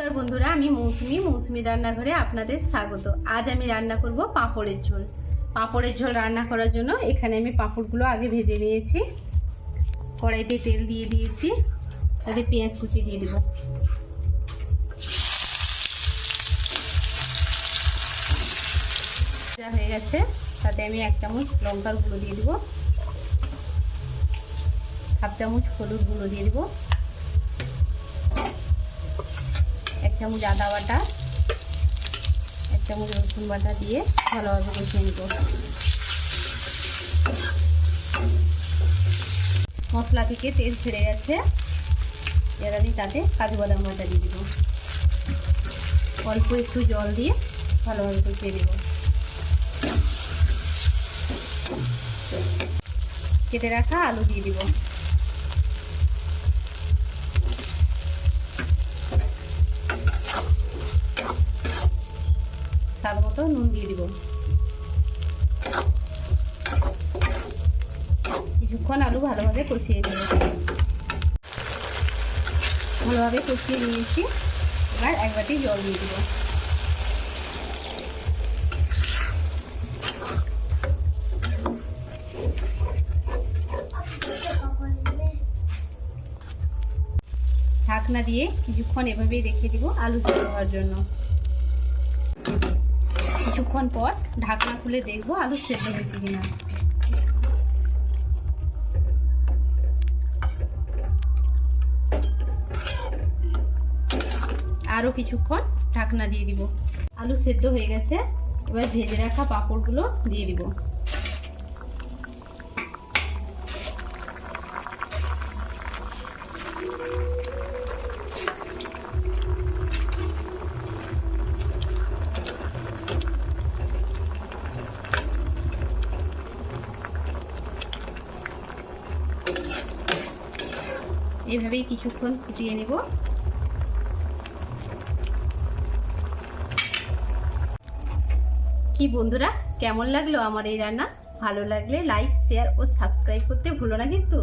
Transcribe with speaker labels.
Speaker 1: নমস্কার বন্ধুরা, আমি মৌসুমি রান্নাঘরে আপনাদের স্বাগত। আজ আমি রান্না করব পাঁপড়ের ঝোল। পাঁপড়ের ঝোল রান্না করার জন্য এখানে আমি পাঁপড়গুলো আগে ভেজে নিয়েছি। কড়াইতে তেল দিয়ে দিয়েছি, তাতে পেঁয়াজ কুচি দিয়ে দেব। যা হয়ে গেছে, তাতে আমি 1 চামচ লঙ্কার গুঁড়ো দিয়ে দেব, হাফ চামচ হলুদ গুঁড়ো দিয়ে দেব, 1 চামচ আদা বাটা, 1 চামচ রসুন বাটা দিয়ে ভালোভাবে কষিয়ে নেব। মশলা থেকে তেল ছেড়ে গেছে, এবার আমি তাতে কাজু বাদাম বাটা দিয়ে দেব। অল্প একটু জল দিয়ে ভালোভাবে কষিয়ে নেব। কেটে রাখা আলু দিয়ে দেব। স্বাদ মতো নুন দিয়ে দিব। কিছুক্ষণ আলু ভালোভাবে কষিয়ে নেব। ভালোভাবে কষিয়ে নিয়েছি, এবার 1 বাটি জল দিয়ে দিব। ঢাকনা দিয়ে কিছুক্ষণ এভাবেই রেখে দিব আলু সেদ্ধ হওয়ার জন্য। কিছুক্ষণ পর ঢাকনা খুলে দেখবো আলু সেদ্ধ হয়েছে কিনা। আরো কিছুক্ষণ ঢাকনা দিয়ে দিব। আলু সেদ্ধ হয়ে গেছে, এবার ভেজে রাখা পাঁপড়গুলো দিয়ে দিব। এভাবেই কিছুক্ষণ ফুটিয়ে নেব। কি বন্ধুরা, কেমন লাগলো আমার এই রান্না? ভালো লাগলে লাইক, শেয়ার ও সাবস্ক্রাইব করতে ভুলো না কিন্তু।